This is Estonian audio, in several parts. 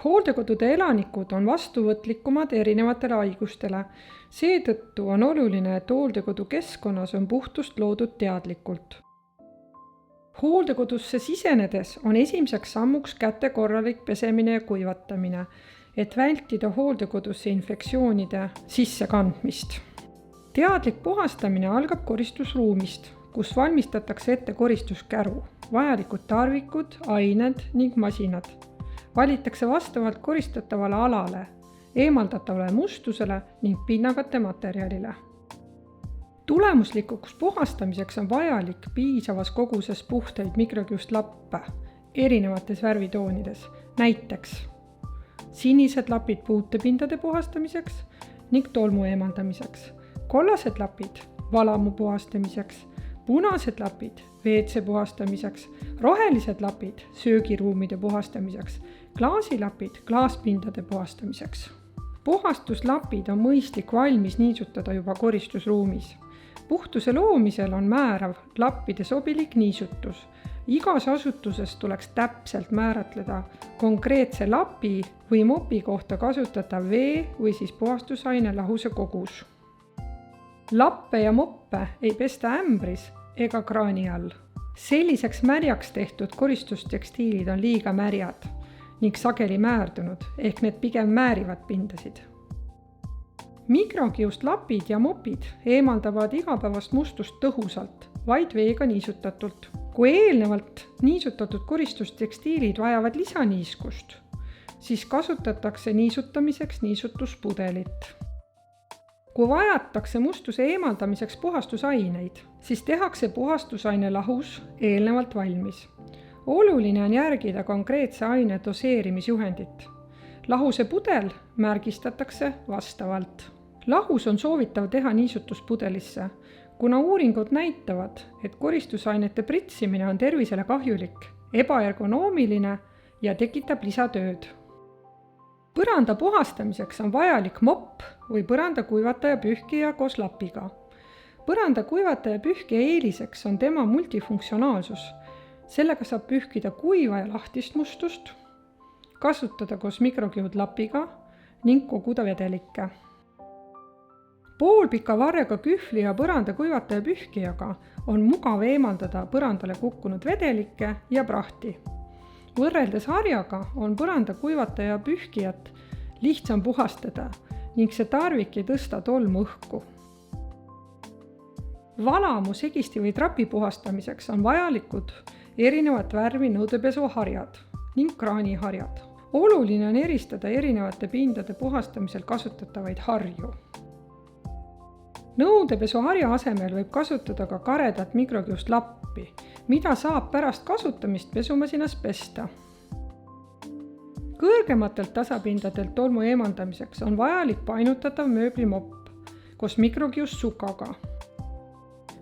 Hooldekodude elanikud on vastuvõtlikumad erinevatele haigustele. Seetõttu on oluline, et hooldekodu keskkonnas on puhtust loodud teadlikult. Hooldekodusse sisenedes on esimeseks sammuks käte korralik pesemine ja kuivatamine, et vältida hooldekodusse infektsioonide sissekandmist. Teadlik puhastamine algab koristusruumist, kus valmistatakse ette koristuskäru, vajalikud tarvikud, ained ning masinad. Valitakse vastavalt koristatavale alale, eemaldatavale mustusele ning pinnakate materjalile. Tulemuslikuks puhastamiseks on vajalik piisavas koguses puhtaid mikrokiustlappe erinevates värvitoonides, näiteks sinised lapid puutepindade puhastamiseks ning tolmu eemaldamiseks, kollased lapid valamu puhastamiseks, punased lapid WC puhastamiseks, rohelised lapid söögiruumide puhastamiseks, klaasilapid klaaspindade puhastamiseks. Puhastuslapid on mõistlik valmis niisutada juba koristusruumis. Puhtuse loomisel on määrav lappide sobilik niisutus. Igas asutuses tuleks täpselt määratleda konkreetse lapi või mopi kohta kasutatav vee või siis puhastusaine lahuse kogus. Lappe ja moppe ei pesta ämbris ega kraani all. Selliseks märjaks tehtud koristustekstiilid on liiga märjad ning sageli määrdunud, ehk need pigem määrivad pindasid. Mikrokiustlapid ja mopid eemaldavad igapäevast mustust tõhusalt, vaid veega niisutatult. Kui eelnevalt niisutatud koristustekstiilid vajavad lisaniiskust, siis kasutatakse niisutamiseks niisutuspudelit. Kui vajatakse mustuse eemaldamiseks puhastusaineid, siis tehakse puhastusaine lahus eelnevalt valmis. Oluline on järgida konkreetse aine doseerimisjuhendit. Lahuse pudel märgistatakse vastavalt. Lahus on soovitav teha niisutuspudelisse, kuna uuringud näitavad, et koristusainete pritsimine on tervisele kahjulik, ebaergonoomiline ja tekitab lisatööd. Põranda puhastamiseks on vajalik mopp või põranda kuivataja pühkija koos lapiga. Põranda kuivataja pühkija eeliseks on tema multifunktsionaalsus. Sellega saab pühkida kuiva ja lahtist mustust, kasutada koos mikrokiudlapiga ning koguda vedelikke. Poolpika varrega kühvli ja põranda kuivataja pühkijaga on mugav eemaldada põrandale kukkunud vedelikke ja prahti. Võrreldes harjaga on põranda kuivataja pühkijat lihtsam puhastada ning see tarvik ei tõsta tolmu õhku. Valamu, segisti või trapi puhastamiseks on vajalikud erinevat värvi nõudepesuharjad ning kraaniharjad. Oluline on eristada erinevate pindade puhastamisel kasutatavaid harju. Nõudepesuharja asemel võib kasutada ka karedat mikrokiustlappi, mida saab pärast kasutamist pesumasinas pesta. Kõrgematelt tasapindadelt tolmu eemaldamiseks on vajalik painutatav mööblimopp koos mikrokiustsukaga.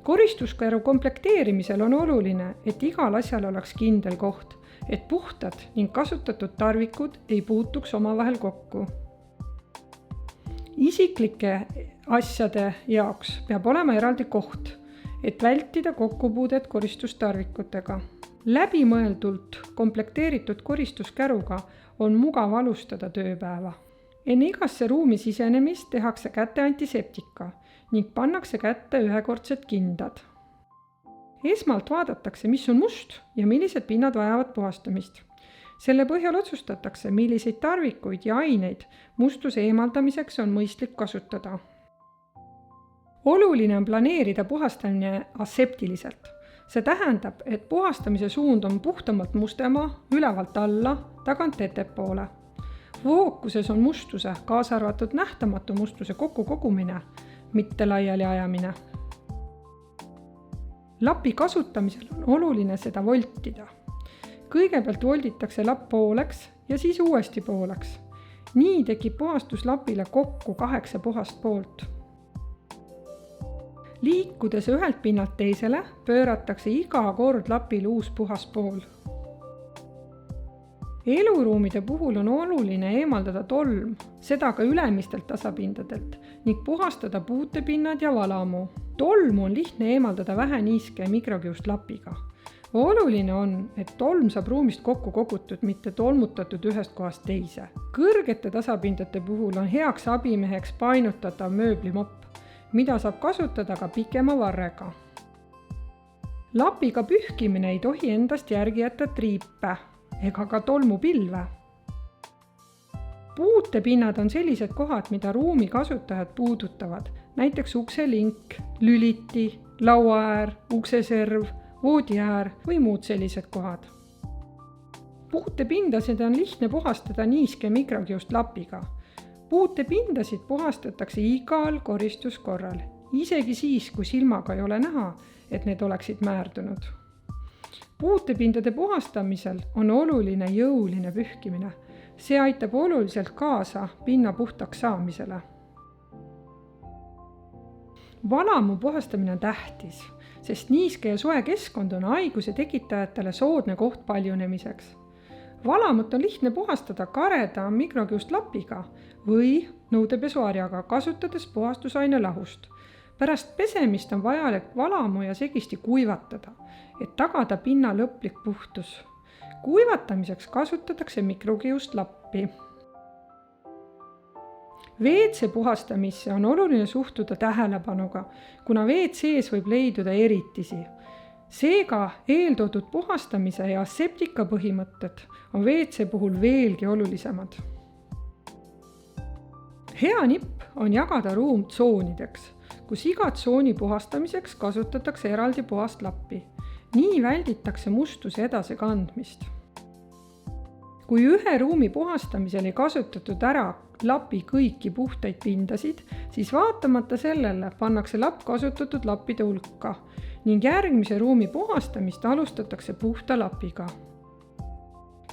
Koristuskäru komplekteerimisel on oluline, et igal asjal oleks kindel koht, et puhtad ning kasutatud tarvikud ei puutuks omavahel kokku. Isiklike asjade jaoks peab olema eraldi koht, et vältida kokkupuudet koristustarvikutega. Läbimõeldult komplekteeritud koristuskäruga on mugav alustada tööpäeva. Enne igasse ruumi sisenemist tehakse kätte antiseptika ning pannakse kätte ühekordsed kindad. Esmalt vaadatakse, mis on must ja millised pinnad vajavad puhastamist. Selle põhjal otsustatakse, milliseid tarvikuid ja aineid mustuse eemaldamiseks on mõistlik kasutada. Oluline on planeerida puhastamine aseptiliselt. See tähendab, et puhastamise suund on puhtamalt mustema, ülevalt alla, tagant ettepoole. Fookuses on mustuse, kaasa arvatud nähtamatu mustuse kokkukogumine, mitte laiali ajamine. Lapi kasutamisel on oluline seda voltida. Kõigepealt volditakse lapp pooleks ja siis uuesti pooleks. Nii tekib puhastuslapile kokku 8 puhast poolt. Liikudes ühelt pinnalt teisele, pööratakse iga kord lapile uus puhas pool. Eluruumide puhul on oluline eemaldada tolm, seda ka ülemistelt tasapindadelt ning puhastada puutepinnad ja valamu. Tolmu on lihtne eemaldada väheniiske mikrokiustlapiga. oluline on, et tolm saab ruumist kokku kogutud, mitte tolmutatud ühest kohast teise. Kõrgete tasapindade puhul on heaks abimeheks painutatav mööblimopp, mida saab kasutada ka pikema varrega. Lapiga pühkimine ei tohi endast järgi jätta triipe ega ka tolmupilve. Puutepinnad on sellised kohad, mida ruumi kasutajad puudutavad, näiteks ukselink, lüliti, lauaäär, ukseserv, voodiäär või muud sellised kohad. Puutepindasid on lihtne puhastada niiske mikrokiust lapiga. Puutepindasid puhastatakse igal koristuskorral, isegi siis, kui silmaga ei ole näha, et need oleksid määrdunud. Puutepindade puhastamisel on oluline jõuline pühkimine. See aitab oluliselt kaasa pinna puhtaks saamisele. Valamu puhastamine on tähtis, sest niiske ja soe keskkond on haiguse tekitajatele soodne koht paljunemiseks. Valamut on lihtne puhastada kareda mikrokiust lapiga või nõudepesuharjaga, kasutades puhastusaine lahust. Pärast pesemist on vajalik valamu ja segisti kuivatada, et tagada pinna lõplik puhtus. Kuivatamiseks kasutatakse mikrokiust lappi. WC puhastamisse on oluline suhtuda tähelepanuga, kuna WC-s võib leiduda eritisi. Seega eeltoodud puhastamise ja aseptika põhimõtted on WC puhul veelgi olulisemad. Hea nipp on jagada ruum tsoonideks, kus iga tsooni puhastamiseks kasutatakse eraldi puhast lappi. Nii välditakse mustuse edasikandmist. Kui ühe ruumi puhastamisel ei kasutatud ära lapi kõiki puhtaid pindasid, siis vaatamata sellele pannakse lapp kasutatud lappide hulka ning järgmise ruumi puhastamist alustatakse puhta lapiga.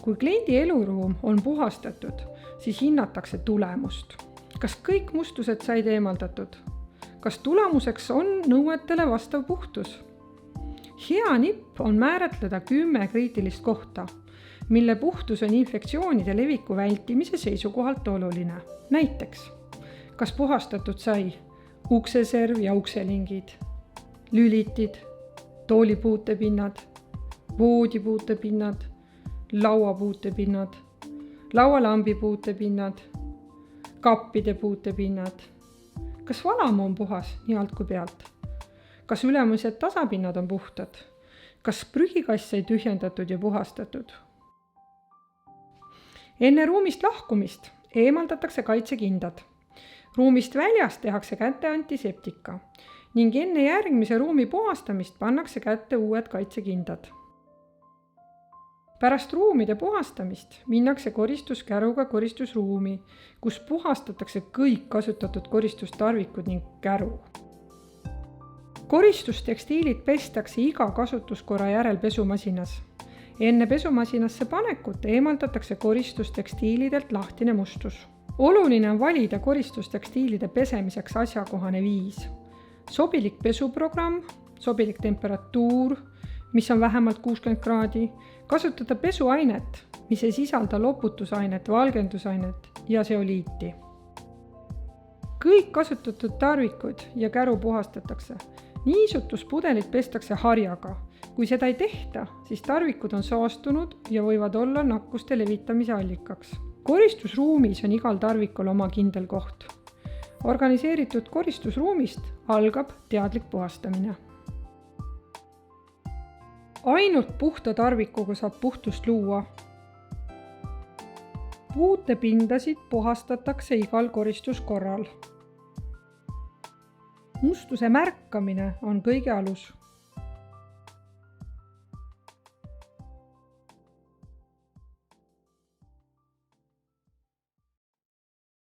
Kui kliendi eluruum on puhastatud, siis hinnatakse tulemust. Kas kõik mustused said eemaldatud? Kas tulemuseks on nõuetele vastav puhtus? Hea nipp on määratleda 10 kriitilist kohta, mille puhtus on infektsioonide leviku vältimise seisukohalt oluline. Näiteks, kas puhastatud sai ukseserv ja ukselingid, lülitid, toolipuutepinnad, voodipuutepinnad, lauapuutepinnad, laualambi puutepinnad, kappide puutepinnad. Kas valamu on puhas nii alt kui pealt? Kas ülemused tasapinnad on puhtad? Kas prügikass sai tühjendatud ja puhastatud? Enne ruumist lahkumist eemaldatakse kaitsekindad. Ruumist väljas tehakse kätte antiseptika ning enne järgmise ruumi puhastamist pannakse kätte uued kaitsekindad. Pärast ruumide puhastamist minnakse koristuskäruga koristusruumi, kus puhastatakse kõik kasutatud koristustarvikud ning käru. Koristustekstiilid pestakse iga kasutuskorra järel pesumasinas. Enne pesumasinasse panekut eemaldatakse koristustekstiilidelt lahtine mustus. Oluline on valida koristustekstiilide pesemiseks asjakohane viis. Sobilik pesuprogramm, sobilik temperatuur, mis on vähemalt 60 kraadi, kasutada pesuainet, mis ei sisalda loputusainet, valgendusainet ja seoliiti. Kõik kasutatud tarvikud ja käru puhastatakse. Niisutuspudelid pestakse harjaga. Kui seda ei tehta, siis tarvikud on saastunud ja võivad olla nakkuste levitamise allikaks. Koristusruumis on igal tarvikul oma kindel koht. Organiseeritud koristusruumist algab teadlik puhastamine. Ainult puhta tarvikuga saab puhtust luua. Puutepindasid puhastatakse igal koristuskorral. Mustuse märkamine on kõige alus.